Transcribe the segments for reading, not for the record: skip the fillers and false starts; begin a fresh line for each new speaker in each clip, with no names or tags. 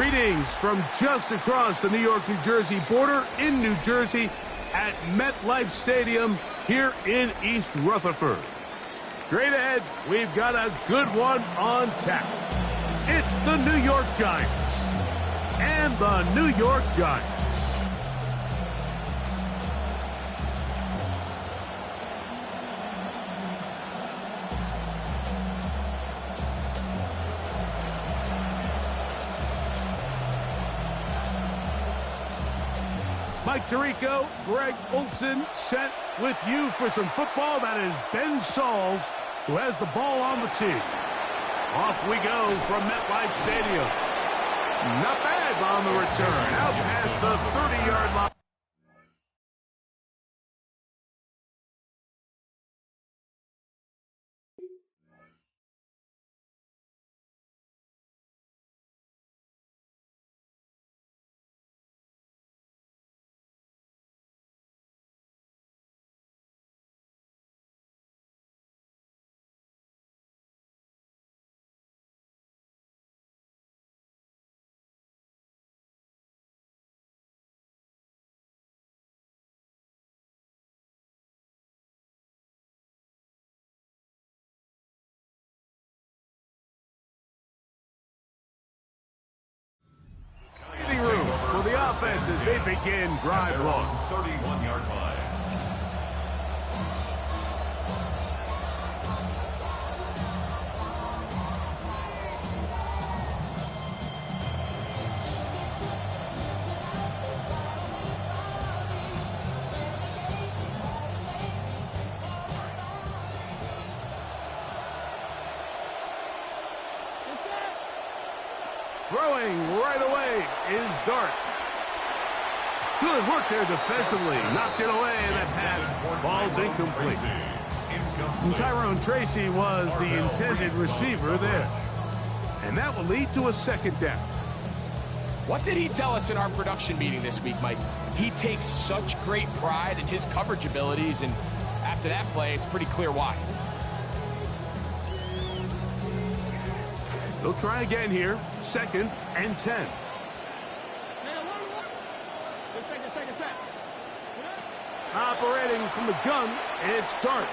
Greetings from just across the New York-New Jersey border in New Jersey at MetLife Stadium here in East Rutherford. Straight ahead, we've got a good one on tap. It's the New York Giants and the New York Giants. Mike Tirico, Greg Olson set with you for some football. That is Ben Sauls, who has the ball on the tee. Off we go from MetLife Stadium. Not bad on the return. Out past the 30-yard line. For the offense as they begin drive long.
31-yard line.
Throwing right away is Dart. Good work there defensively. Knocked it away, and that pass ball's incomplete. And Tyrone Tracy was the intended receiver there. And that will lead to a second down.
What did he tell us in our production meeting this week, Mike? He takes such great pride in his coverage abilities, and after that play, it's pretty clear why.
They'll try again here. 2nd and 10. Operating from the gun, it's Dart.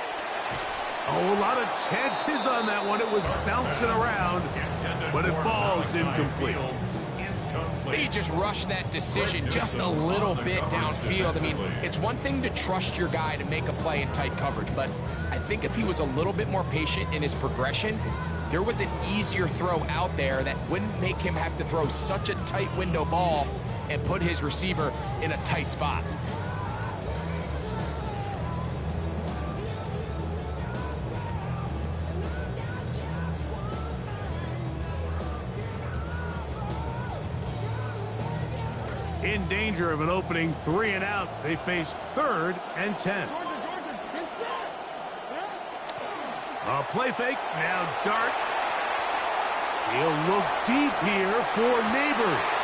Oh, a lot of chances on that one. It was bouncing around, but it falls incomplete.
He just rushed that decision just a little bit downfield. I mean, it's one thing to trust your guy to make a play in tight coverage, but I think if he was a little bit more patient in his progression, there was an easier throw out there that wouldn't make him have to throw such a tight window ball and put his receiver in a tight spot.
In danger of an opening 3 and out, they face 3rd and 10. A play fake, now Dart. He'll look deep here for Neighbors.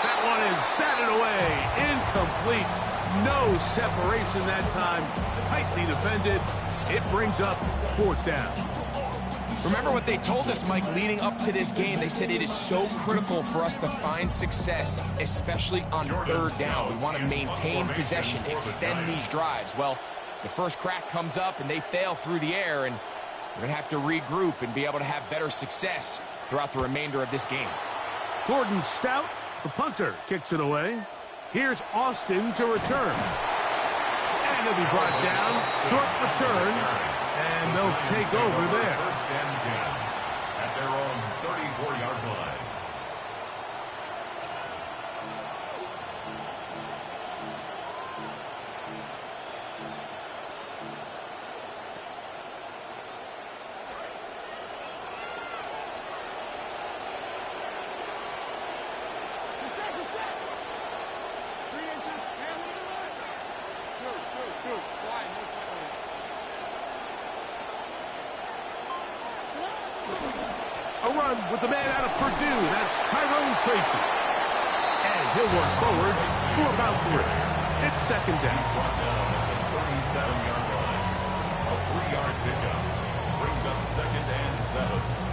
That one is batted away, incomplete. No separation that time, tightly defended. It brings up 4th down.
Remember what they told us, Mike, leading up to this game. They said it is so critical for us to find success, especially on 3rd down. We want to maintain possession, extend these drives. Well, the first crack comes up, and they fail through the air, and we're going to have to regroup and be able to have better success throughout the remainder of this game.
Jordan Stout, the punter, kicks it away. Here's Austin to return. And he'll be brought down. Short return. And they'll take over there.
1st and 10 at their own 34-yard line.
A run with the man out of Purdue. That's Tyrone Tracy. And he'll work forward for about 3. It's 2nd down.
37-yard line. A 3-yard pickup. Brings up 2nd and 7.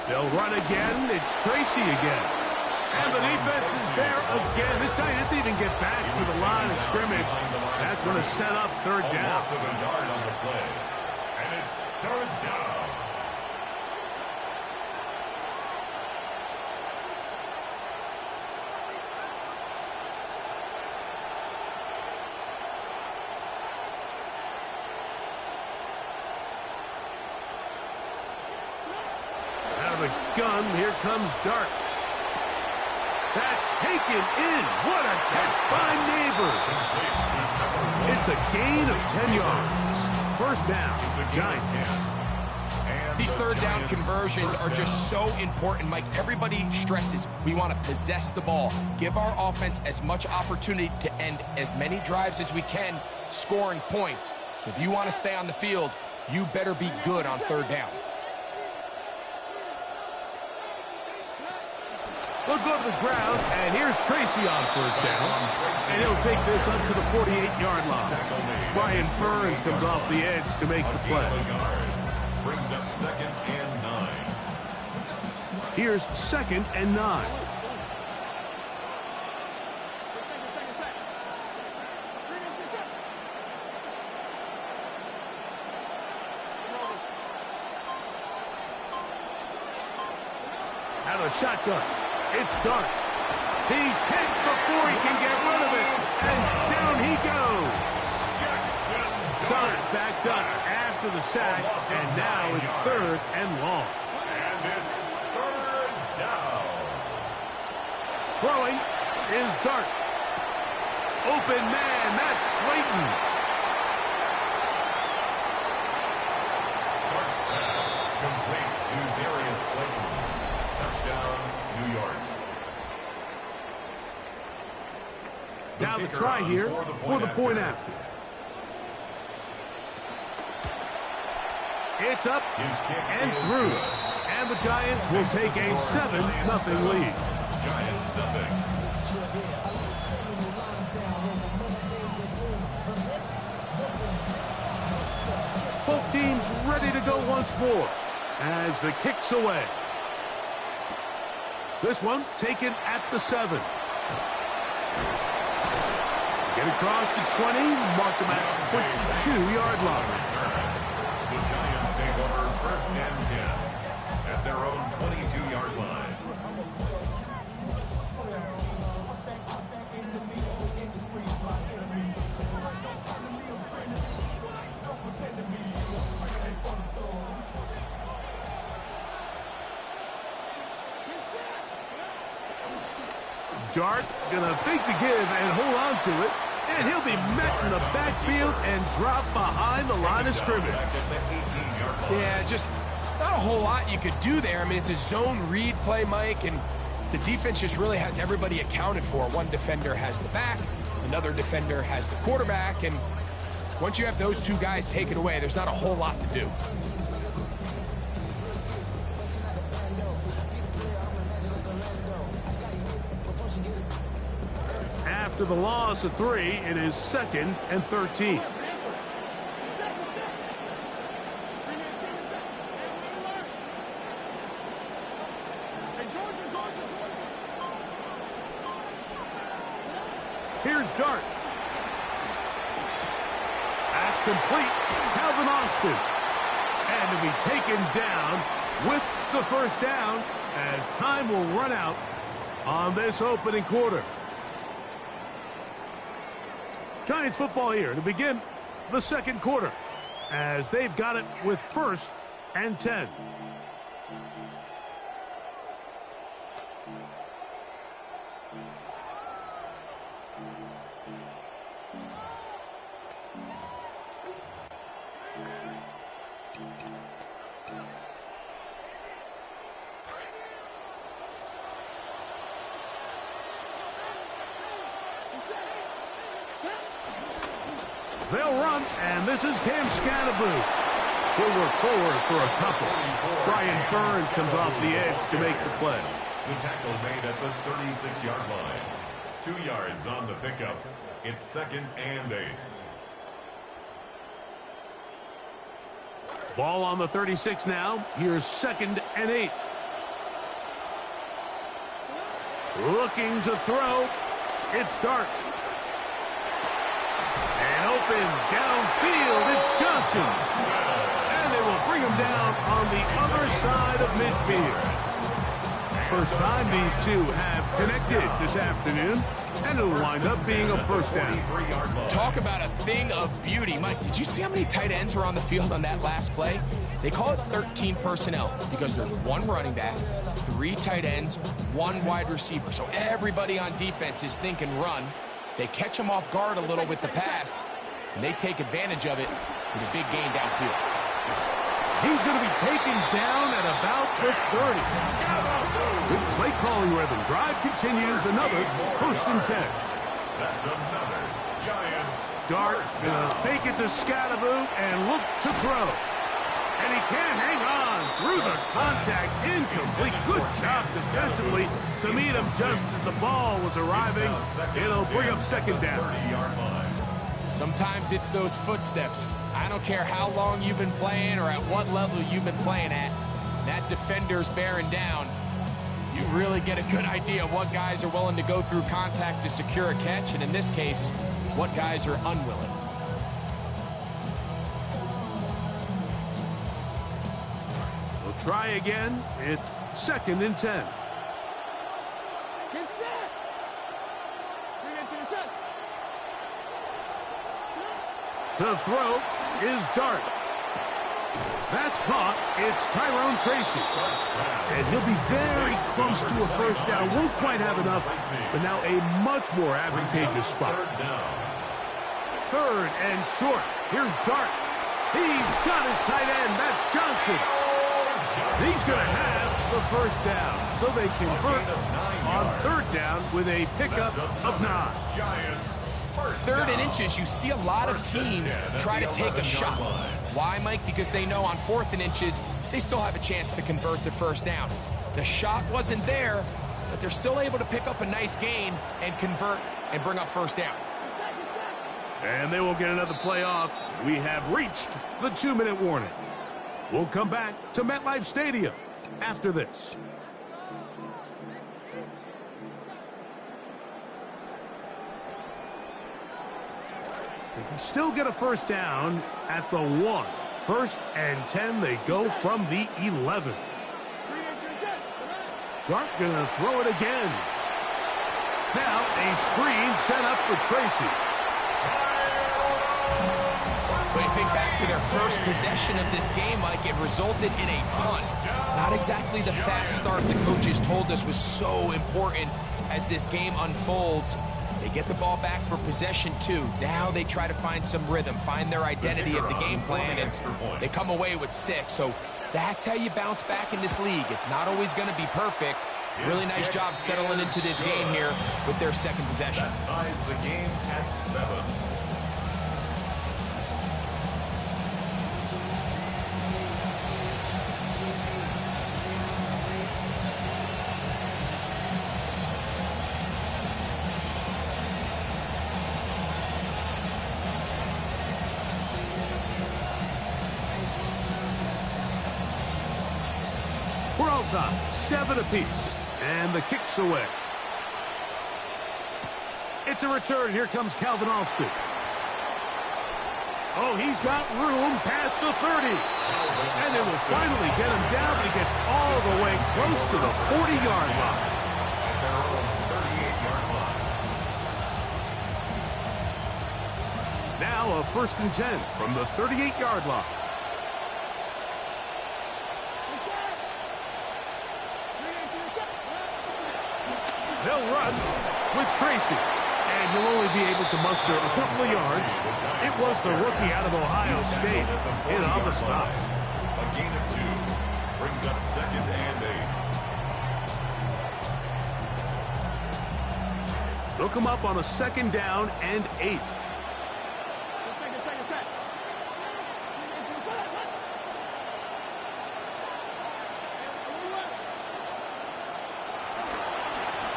They'll run again. It's Tracy again. And the defense is there again. This time he doesn't even get back to the line of scrimmage. That's going to set up third down.
Loss of a yard on the play. And it's third down.
Out of the gun, here comes Dart. That's taken in. What a catch by Neighbors. It's a gain of 10 yards. First down, Giants.
These third down conversions are just so important, Mike. Everybody stresses we want to possess the ball, give our offense as much opportunity to end as many drives as we can, scoring points. So if you want to stay on the field, you better be good on third down.
They'll go to the ground, and here's Tracy on first down. And he'll take this up to the 48-yard line. Brian Burns comes off the edge to make the play.
Brings up 2nd and 9.
Here's 2nd and 9. Out of the shotgun. It's Dart. He's hit before he can get rid of it. And down he goes. Sonic backed up after the sack. And now it's 3rd and long.
And it's 3rd down.
Throwing is Dart. Open man. That's Slayton.
Dart's pass complete to Darius Slayton. Touchdown, New York.
Now the try here for the point after. It's up and through. And the Giants will take a 7-0 lead.
Giants nothing.
Both teams ready to go once more as the kick's away. This one taken at the 7. Get across the 20, mark them at the 22-yard line.
The Giants take over 1st and 10 at their own 22-yard line.
Dart gonna think to give and hold on to it, and he'll be met in the backfield and drop behind the line of scrimmage.
Yeah, just not a whole lot you could do there. I mean, it's a zone read play, Mike, and the defense just really has everybody accounted for. One defender has the back, another defender has the quarterback, and once you have those two guys taken away, there's not a whole lot to do.
After the loss of 3, it is 2nd and 13. Here's Dart. That's complete. Calvin Austin. And to be taken down with the first down as time will run out on this opening quarter. Giants football here to begin the second quarter as they've got it with 1st and 10. They'll run, and this is Cam Scatterboot. He'll work forward for a couple. Brian Burns comes off the edge to make the play.
The tackle made at the 36-yard line. 2 yards on the pickup. It's 2nd and 8.
Ball on the 36 now. Here's 2nd and 8. Looking to throw. It's Dart. And open downfield. It's Johnson. And they will bring him down on the other side of midfield. First time these two have connected this afternoon, and it'll wind up being a first down.
Talk about a thing of beauty. Mike, did you see how many tight ends were on the field on that last play? They call it 13 personnel because there's one running back, 3 tight ends, 1 wide receiver. So everybody on defense is thinking run. They catch them off guard a little with the pass, and they take advantage of it with a big gain downfield.
He's going to be taken down at about the 30. Good play calling rhythm. Drive continues. Another 1st and 10.
That's another Giants.
Dart gonna fake it to Scadaboo and look to throw. And he can't hang on through the contact. Incomplete. Good job defensively to meet him just as the ball was arriving. It'll bring up 2nd down.
30-yard line.
Sometimes it's those footsteps. I don't care how long you've been playing or at what level you've been playing at. That defender's bearing down. You really get a good idea of what guys are willing to go through contact to secure a catch, and in this case, what guys are unwilling.
We'll try again. It's 2nd and 10.
Get set.
To throw is Dart. That's caught. It's Tyrone Tracy. And he'll be very close to a first down. Won't quite have enough, but now a much more advantageous spot. 3rd and short. Here's Dart. He's got his tight end. That's Johnson. He's going to have the first down. So they convert on 3rd down with a pickup of 9.
Giants.
3rd and inches, you see a lot of teams try to take a shot. Why, Mike? Because they know on 4th and inches, they still have a chance to convert the first down. The shot wasn't there, but they're still able to pick up a nice gain and convert and bring up first down.
And they will get another play off. We have reached the 2-minute warning. We'll come back to MetLife Stadium after this. They can still get a first down at the 1. 1st and 10, they go from the 11. Dart gonna throw it again. Now a screen set up for Tracy.
But you think back to their first possession of this game, Mike, it resulted in a punt. Not exactly the fast start the coaches told us was so important as this game unfolds. They get the ball back for possession 2. Now they try to find some rhythm, find their identity of the game plan, and they come away with 6. So that's how you bounce back in this league. It's not always going to be perfect. Really nice job settling into this game here with their 2nd possession.
That ties the game at 7.
We're all tied, 7 apiece, and the kick's away. It's a return. Here comes Calvin Alston. Oh, he's got room past the 30. And it will finally get him down. He gets all the way close to the 40-yard line.
Their own 38-yard line.
Now a 1st and 10 from the 38-yard line. They'll run with Tracy. And he'll only be able to muster a couple of yards. It was the rookie out of Ohio State in on the stop.
A gain of 2 brings up 2nd and 8.
They'll come up on a 2nd down and 8.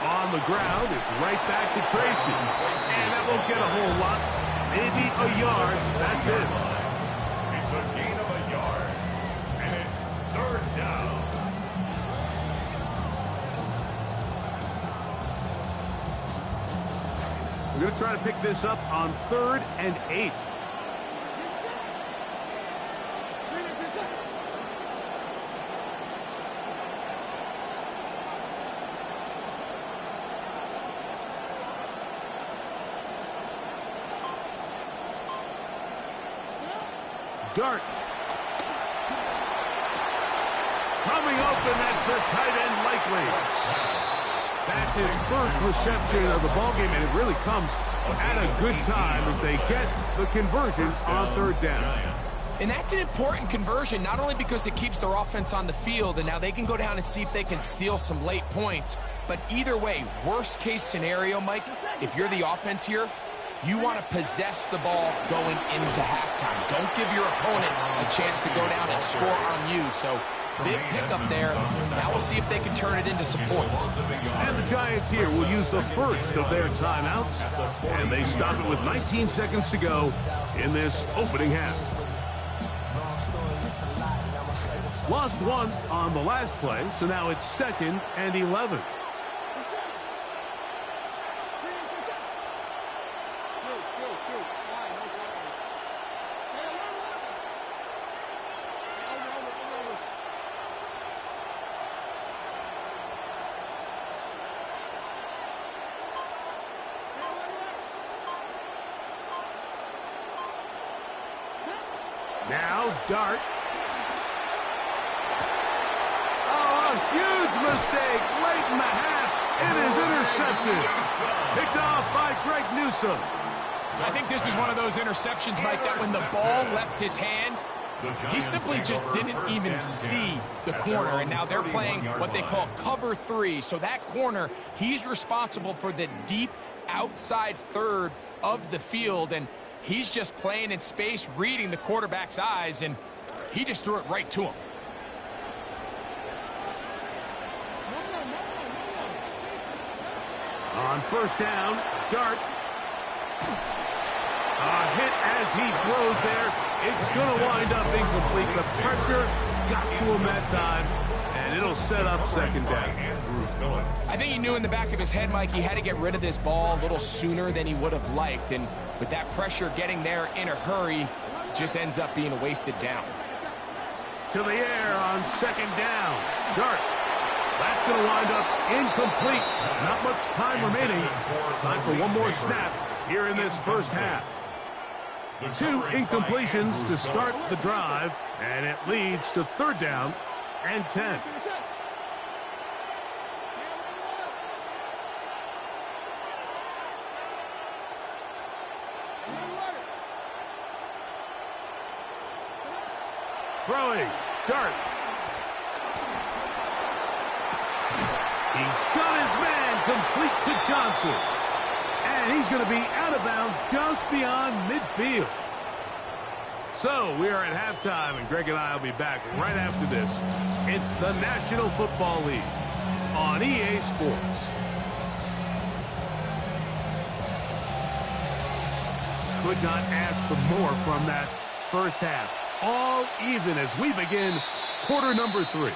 On the ground, it's right back to Tracy. And that won't get a whole lot. Maybe a yard. That's it.
It's a gain of a yard. And it's 3rd down.
We're going to try to pick this up on 3rd and 8. Dart. Coming open, that's the tight end likely. That's his first reception of the ballgame, and it really comes at a good time as they get the conversion on 3rd down.
And that's an important conversion, not only because it keeps their offense on the field, and now they can go down and see if they can steal some late points. But either way, worst case scenario, Mike, if you're the offense here, you want to possess the ball going into halftime. Don't give your opponent a chance to go down and score on you. So big pickup there. Now we'll see if they can turn it into some points.
And the Giants here will use the first of their timeouts. And they stop it with 19 seconds to go in this opening half. Lost one on the last play, so now it's 2nd and 11. Now, Dart. Oh, a huge mistake late in the half. It is intercepted. Picked off by Greg Newsome.
I think this is one of those interceptions, Mike, that when the ball left his hand, he simply just didn't even see the corner, and now they're playing what they call cover 3. So that corner, he's responsible for the deep outside third of the field, and he's just playing in space, reading the quarterback's eyes, and he just threw it right to him.
On 1st down, Dart. A hit as he throws there. It's going to wind up incomplete. The pressure got to him that time, and it'll set up 2nd down.
I think he knew in the back of his head, Mike, he had to get rid of this ball a little sooner than he would have liked, and with that pressure getting there in a hurry, just ends up being a wasted down.
To the air on 2nd down. Dart. That's going to wind up incomplete. Not much time remaining. Time for one more snap here in this first half. 2 incompletions to start the drive, and it leads to 3rd down and 10. Throwing. Dart. He's got his man complete to Johnson. And he's going to be out of bounds just beyond midfield. So we are at halftime, and Greg and I will be back right after this. It's the National Football League on EA Sports. Could not ask for more from that first half. All even as we begin quarter number 3.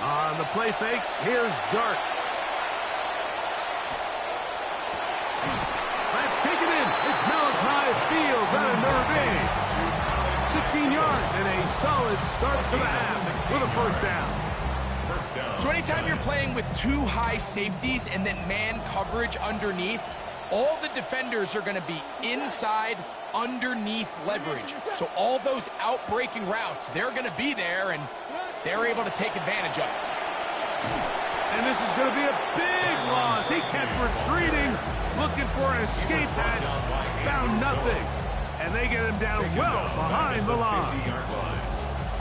On the play fake, here's Dart. That's taken in. It's Malachi Fields out of Nerve 16 yards and a solid start to the half with a 1st down.
So anytime you're playing with 2 high safeties and then man coverage underneath, all the defenders are going to be inside underneath leverage. So all those out-breaking routes, they're going to be there, and they're able to take advantage of it.
And this is going to be a big loss. He kept retreating, looking for an escape hatch, found nothing. And they get him down well behind the line.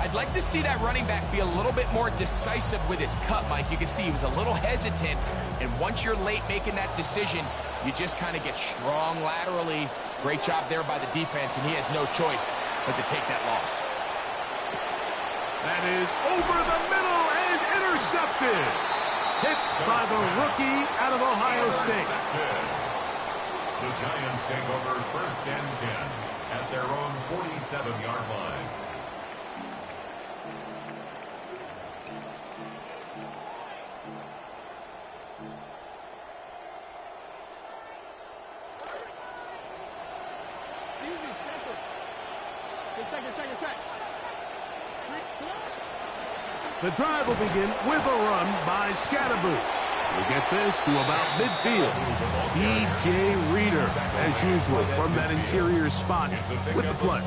I'd like to see that running back be a little bit more decisive with his cut, Mike. You can see he was a little hesitant, and once you're late making that decision, you just kind of get strong laterally. Great job there by the defense, and he has no choice but to take that loss.
That is over the middle, Intercepted. Hit by the rookie out of Ohio State.
The Giants take over 1st and 10 at their own 47-yard line.
The drive will begin with a run by Scatterboot. We get this to about midfield. DJ Reader, as usual, from that interior spot with the play.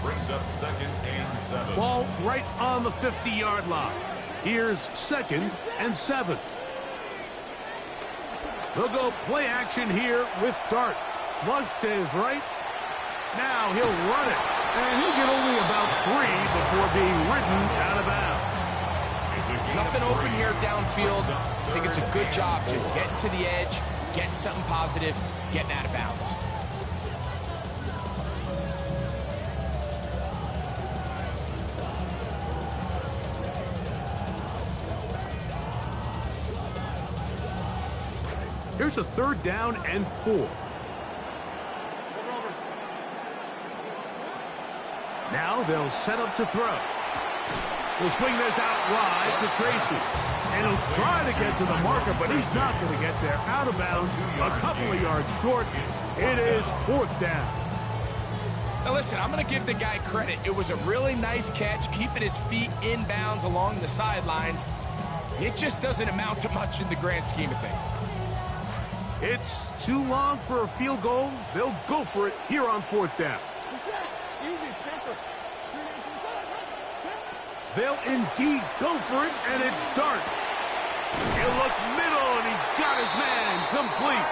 Brings up 2nd and 7.
Ball right on the 50-yard line. Here's 2nd and 7. They'll go play action here with Dart. Flush to his right. Now he'll run it. And he'll get only about 3 before being ridden out of bounds.
Nothing open here downfield. I think it's a good job just getting to the edge, getting something positive, getting out of bounds.
Here's a 3rd down and 4. Now they'll set up to throw. He'll swing this out wide to Tracy. And he'll try to get to the marker, but he's not going to get there. Out of bounds, a couple of yards short. It is 4th down.
Now listen, I'm going to give the guy credit. It was a really nice catch, keeping his feet in bounds along the sidelines. It just doesn't amount to much in the grand scheme of things.
It's too long for a field goal. They'll go for it here on 4th down. They'll indeed go for it, and it's Dart. He'll look middle, and he's got his man complete.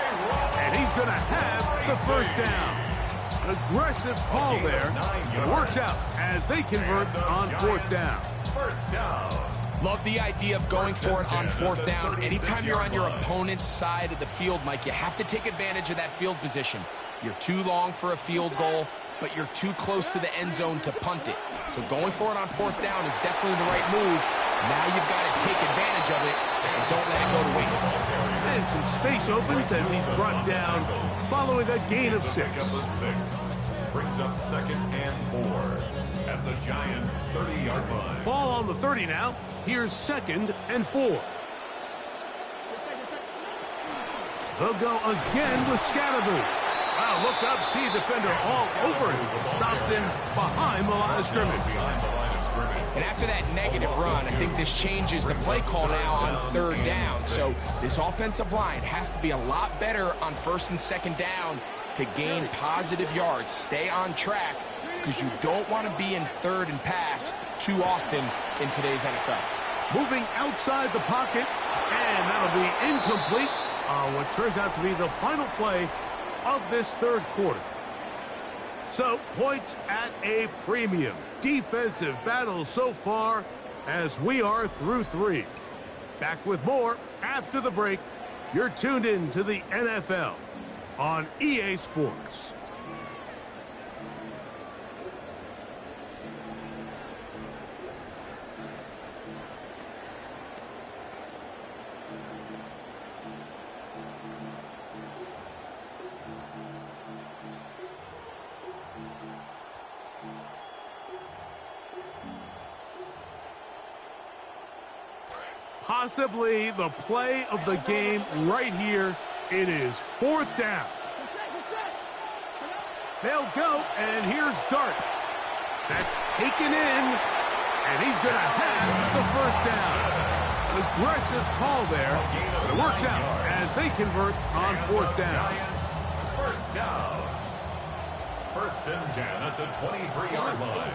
And he's going to have the 1st down. Aggressive call there. It works out as they convert on 4th down.
1st down.
Love the idea of going for it on 4th down. Anytime you're on your opponent's side of the field, Mike, you have to take advantage of that field position. You're too long for a field goal, but you're too close to the end zone to punt it. So going for it on 4th down is definitely the right move. Now you've got to take advantage of it and don't let it go to waste.
And some space opens as he's brought down following a gain of 6.
Brings up 2nd and 4 at the Giants' 30-yard line.
Ball on the 30 now. Here's 2nd and 4. They'll go again with Scatterboot. Wow, look up, see a defender all over him. Stopped him behind the line of scrimmage.
And after that negative run, I think this changes the play call now on 3rd down. So this offensive line has to be a lot better on 1st and 2nd down to gain positive yards. Stay on track because you don't want to be in 3rd and pass too often in today's NFL.
Moving outside the pocket, and that'll be incomplete on what turns out to be the final play of this 3rd quarter. So, points at a premium. Defensive battle so far as we are through 3. Back with more after the break. You're tuned in to the NFL on EA Sports. Possibly the play of the game right here. It is 4th down. They'll go, and here's Dart. That's taken in, and he's going to have the 1st down. Aggressive call there. It works out as they convert on 4th down.
1st down. 1st and 10 at the 23-yard line.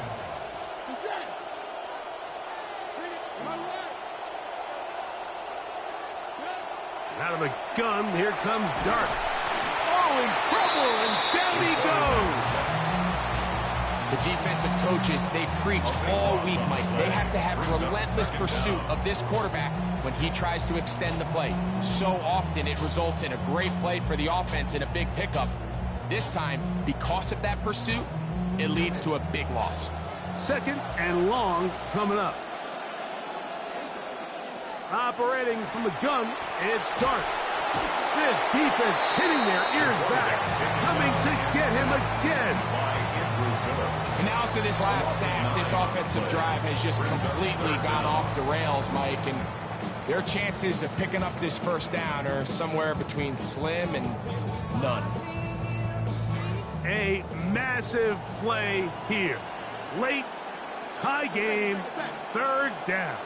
Out of the gun, here comes Dart. Oh, in trouble, and down he goes.
The defensive coaches, they preach all week, Mike. They have to have relentless pursuit of this quarterback when he tries to extend the play. So often it results in a great play for the offense and a big pickup. This time, because of that pursuit, it leads to a big loss.
2nd and long coming up. Operating from the gun, it's Dart. This defense hitting their ears back, coming to get him again.
And now after this last sack, this offensive drive has just completely gone off the rails, Mike, and their chances of picking up this first down are somewhere between slim and none.
A massive play here. Late, tie game, third down.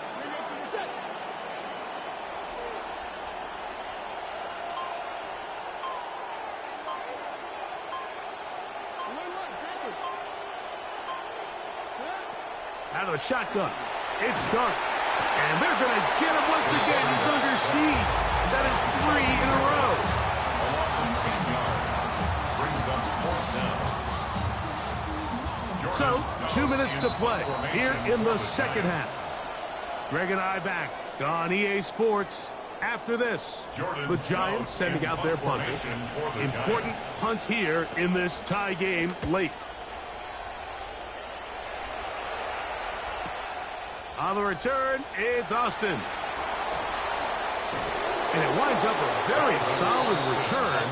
Out of the shotgun, it's Dart. And they're going to get him once again. He's under siege. That is 3 in a row. So, 2 minutes to play here in the second half. Greg and I back on EA Sports. After this, the Giants sending out their punter. Important punt here in this tie game late. On the return, it's Austin. And it winds up a very solid return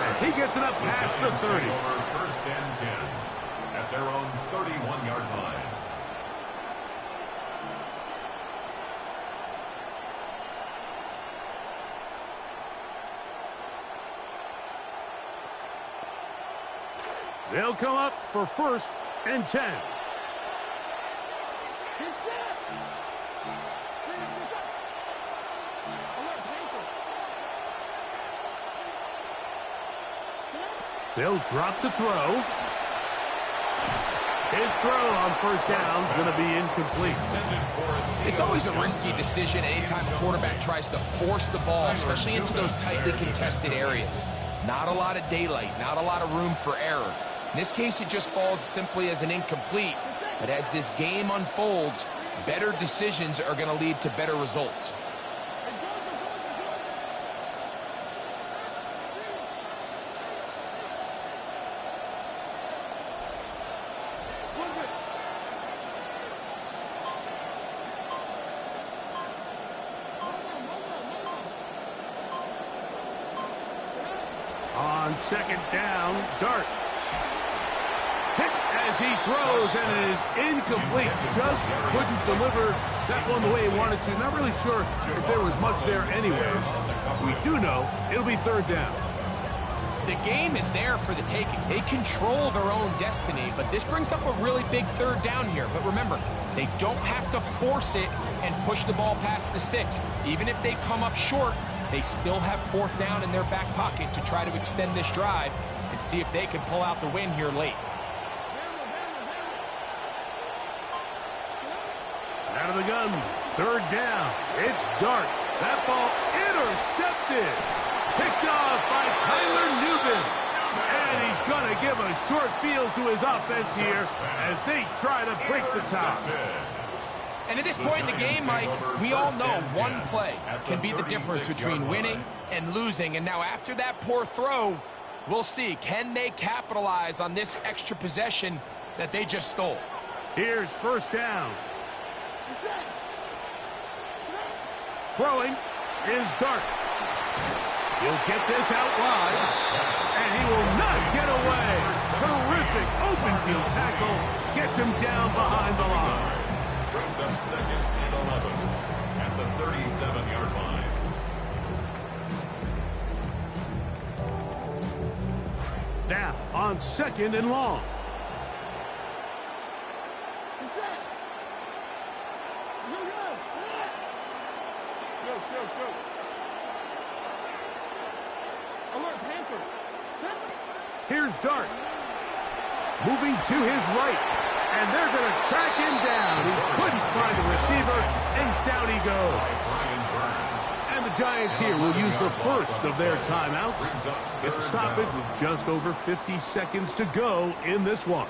as he gets it up past the 30.
First and 10 at their own 31-yard line.
They'll come up for first and 10. They'll drop to throw. His throw on first down is going to be incomplete.
It's always a risky decision anytime a quarterback tries to force the ball, especially into those tightly contested areas. Not a lot of daylight, not a lot of room for error. In this case, it just falls simply as an incomplete. But as this game unfolds, better decisions are going to lead to better results.
On second down, Dart. Hit as he throws, and it is incomplete. Just couldn't deliver that one the way he wanted to. Not really sure if there was much there anyways. We do know it'll be third down.
The game is there for the taking. They control their own destiny, but this brings up a really big third down here. But remember, they don't have to force it and push the ball past the sticks. Even if they come up short, they still have fourth down in their back pocket to try to extend this drive and see if they can pull out the win here late.
Out of the gun, third down. It's Dart. That ball intercepted. Picked off by Tyler Newman. And he's going to give a short field to his offense here as they try to break the tie.
And at this point in the game, Mike, we all know one play can be the difference between winning and losing. And now after that poor throw, we'll see. Can they capitalize on this extra possession that they just stole?
Here's first down. Throwing is Dart. He'll get this out wide, and he will not get away. Terrific open field tackle gets him down behind the line.
Brings up second and 11 at the 37-yard line.
Now on second and long. Here's Dart. Moving to his right. And they're going to track him down. He couldn't find the receiver, and down he goes. And the Giants here will use the first of their timeouts. Get the stoppage with just over 50 seconds to go in this one.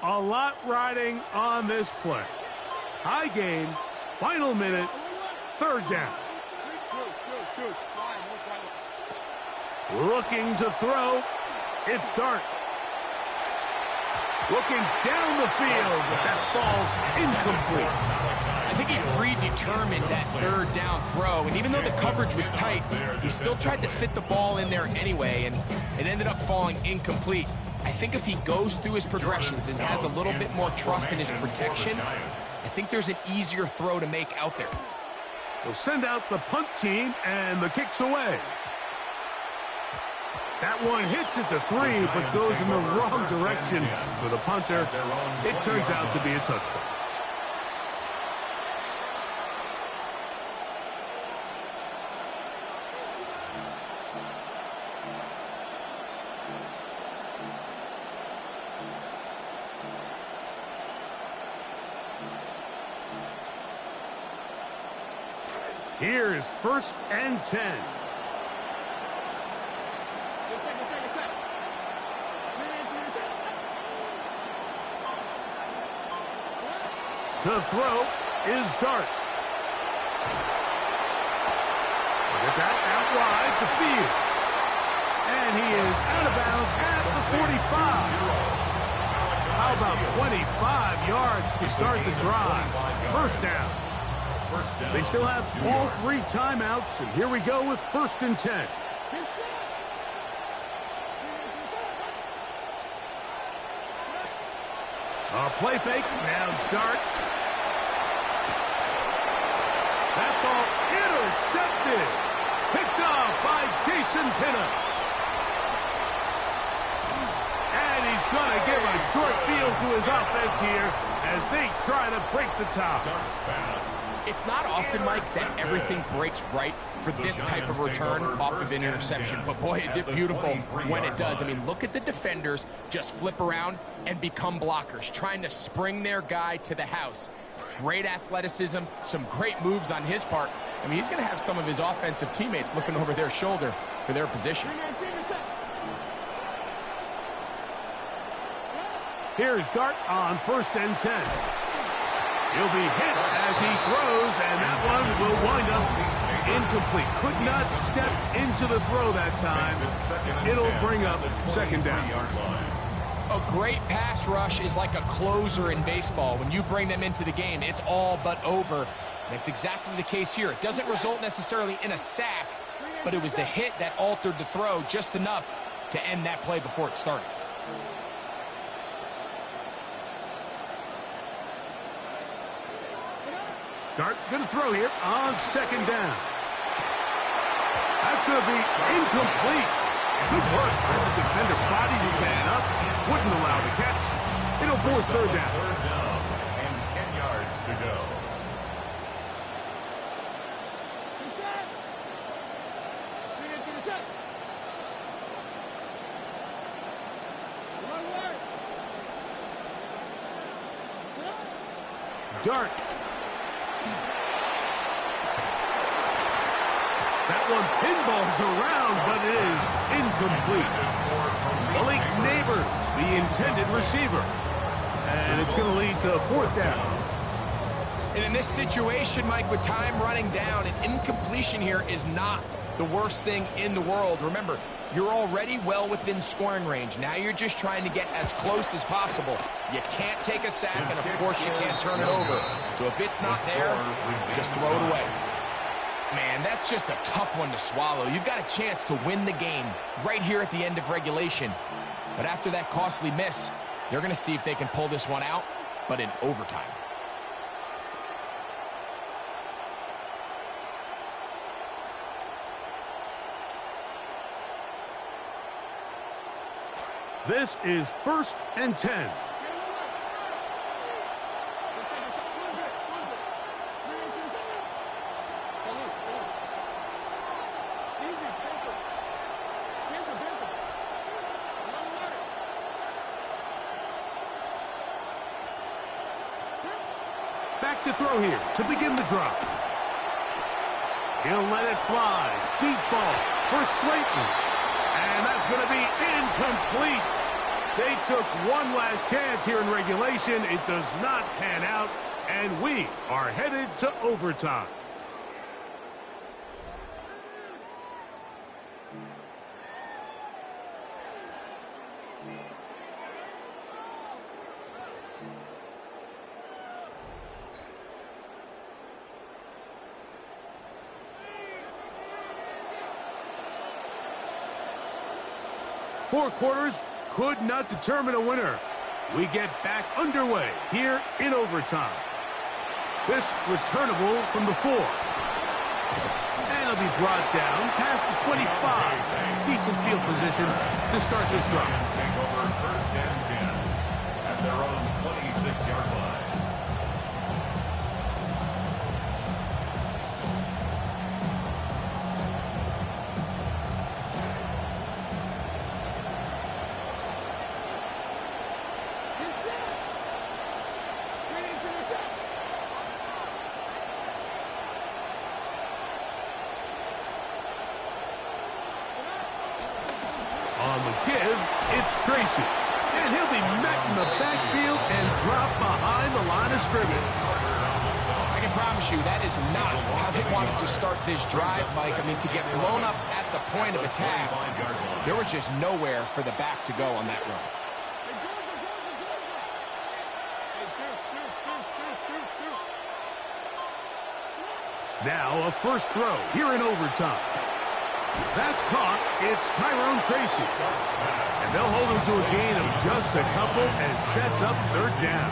a lot riding on this play. High game, final minute, third down. Looking to throw, it's Dart. Looking down the field, but that falls incomplete.
I think he predetermined that third down throw, and even though the coverage was tight, he still tried to fit the ball in there anyway, and it ended up falling incomplete. I think if he goes through his progressions and has a little bit more trust in his protection, I think there's an easier throw to make out there.
We'll send out the punt team, and the kick's away. That one hits at the 3, but goes in the wrong direction for the punter. It turns out to be a touchdown. Here's 1st and 10. To throw is Dart. Get that out wide to Fields. And he is out of bounds at the 45. How about 25 yards to start the drive? First down. They still have all 3 timeouts, and here we go with 1st and 10. A play fake, now Dart. That ball intercepted. Picked off by Jason Pinna. And he's going to give a short field to his offense here as they try to break the top.
It's not often, Mike, that everything breaks right for this type of return off of an interception. But, boy, is it beautiful when it does. I mean, look at the defenders just flip around and become blockers, trying to spring their guy to the house. Great athleticism, some great moves on his part. I mean, he's going to have some of his offensive teammates looking over their shoulder for their position.
Here's Dart on 1st and 10. He'll be hit as he throws, and that one will wind up incomplete. Could not step into the throw that time. It'll bring up 2nd down.
A great pass rush is like a closer in baseball. When you bring them into the game, it's all but over. That's exactly the case here. It doesn't result necessarily in a sack, but it was the hit that altered the throw just enough to end that play before it started.
Dart going to throw here on 2nd down. That's going to be incomplete. Good work. The defender bodied his man up, wouldn't allow the catch. It'll force 3rd down.
3rd down and 10 yards to go.
Dart. That one pinballs around, but it is incomplete. Malik Neighbors, the intended receiver. And it's going to lead to 4th down.
And in this situation, Mike, with time running down, an incompletion here is not the worst thing in the world. Remember, you're already well within scoring range. Now you're just trying to get as close as possible. You can't take a sack, and of course you can't turn it over. So if it's not there, just throw it away. Man, that's just a tough one to swallow. You've got a chance to win the game right here at the end of regulation. But after that costly miss, they're going to see if they can pull this one out, but in overtime.
This is 1st and 10. Back to throw here to begin the drop. He'll let it fly. Deep ball for Slayton. And that's going to be incomplete. They took one last chance here in regulation. It does not pan out, and we are headed to overtime. Four quarters could not determine a winner. We get back underway here in overtime. This returnable from the 4. And it'll be brought down past the 25. Decent field position to start this drive.
Take over first and 10 at their own 26-yard line.
On the give, it's Tracy. And he'll be met in the backfield and dropped behind the line of scrimmage.
I can promise you that is not how they wanted to start this drive, Mike. I mean, to get blown up at the point of attack, there was just nowhere for the back to go on that run.
Now a first throw here in overtime. That's caught. It's Tyrone Tracy. And they'll hold him to a gain of just a couple and sets up third down.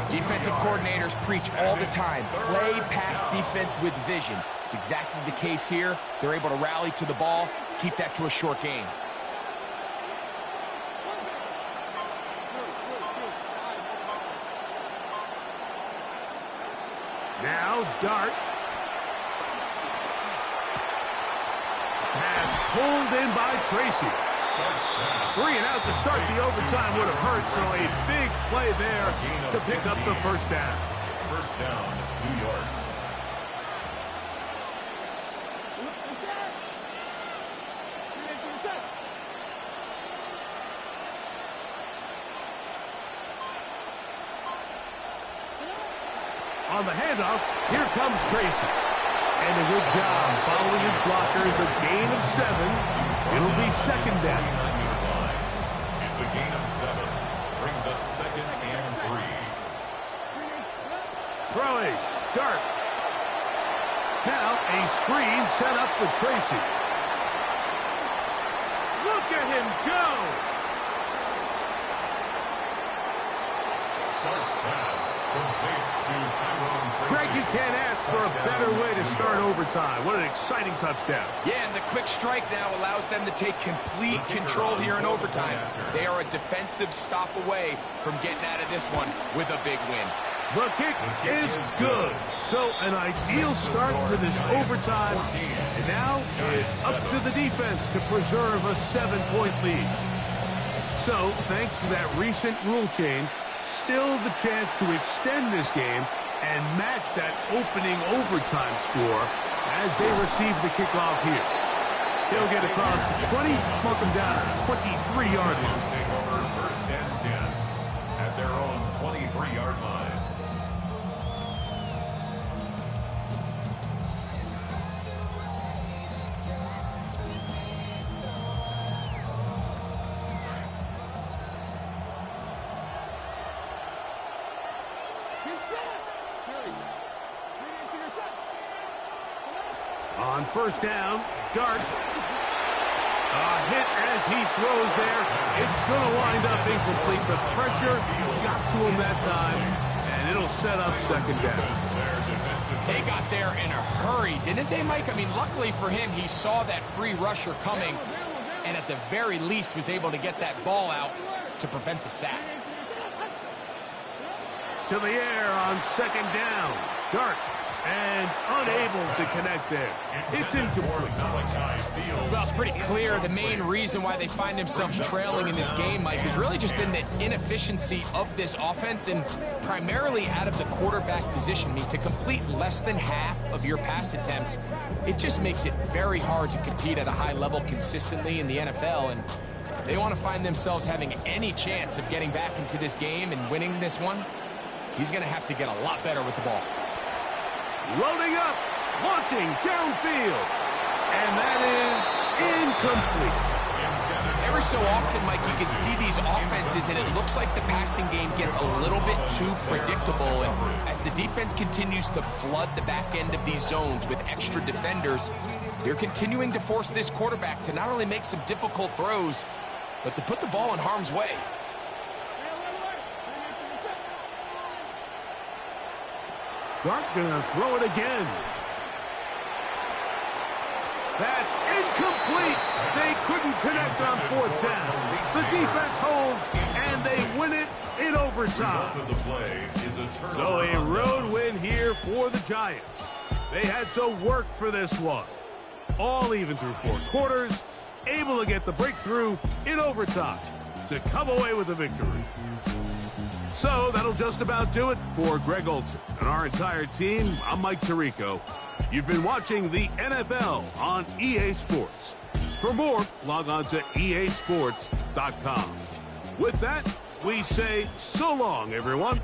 Defensive coordinators preach all the time. Play pass defense with vision. It's exactly the case here. They're able to rally to the ball, keep that to a short gain.
Now Dart. Pass pulled in by Tracy. 3 and out to start the overtime would have hurt, so a big play there to pick up the first down.
First down, New York.
On the handoff, here comes Tracy. And a good job following his blockers, a gain of 7. It'll be second down.
It's a gain of 7. Brings up second and 3.
Throwing, Dart. Now a screen set up for Tracy. Look at him go!
Dart's pass complete to Tyrone Tracy.
Greg, you can't ask for a better way to start overtime. What an exciting touchdown.
Yeah, and the quick strike now allows them to take complete control here in overtime. They are a defensive stop away from getting out of this one with a big win.
The kick is good. So an ideal start to this overtime. And now it's up to the defense to preserve a 7-point lead. So thanks to that recent rule change, still the chance to extend this game and match that opening overtime score as they receive the kickoff here. They'll get across the 20, mark them down at 23-yard line.
Take over first and 10 at their own 23-yard line.
On first down, Dart. A hit as he throws there. It's going to wind up incomplete. The pressure got to him that time, and it'll set up second down.
They got there in a hurry, didn't they, Mike? I mean, luckily for him, he saw that free rusher coming, and at the very least was able to get that ball out to prevent the sack.
To the air on second down. Dart. And unable to connect there. It's incomplete.
Well, it's pretty clear the main reason why they find themselves trailing in this game, Mike, has really just been the inefficiency of this offense and primarily out of the quarterback position. I mean, to complete less than half of your pass attempts, it just makes it very hard to compete at a high level consistently in the NFL. And If they want to find themselves having any chance of getting back into this game and winning this one, he's going to have to get a lot better with the ball.
Loading up, launching downfield, and that is incomplete.
Every so often, Mike, you can see these offenses, and it looks like the passing game gets a little bit too predictable. And as the defense continues to flood the back end of these zones with extra defenders, they're continuing to force this quarterback to not only make some difficult throws, but to put the ball in harm's way.
Clark gonna throw it again. That's incomplete. They couldn't connect on fourth down. The defense holds, and they win it in overtime. So a road win here for the Giants. They had to work for this one. All even through 4 quarters, able to get the breakthrough in overtime to come away with a victory. So that'll just about do it for Greg Olson and our entire team. I'm Mike Tirico. You've been watching the NFL on EA Sports. For more, log on to easports.com. With that, we say so long, everyone.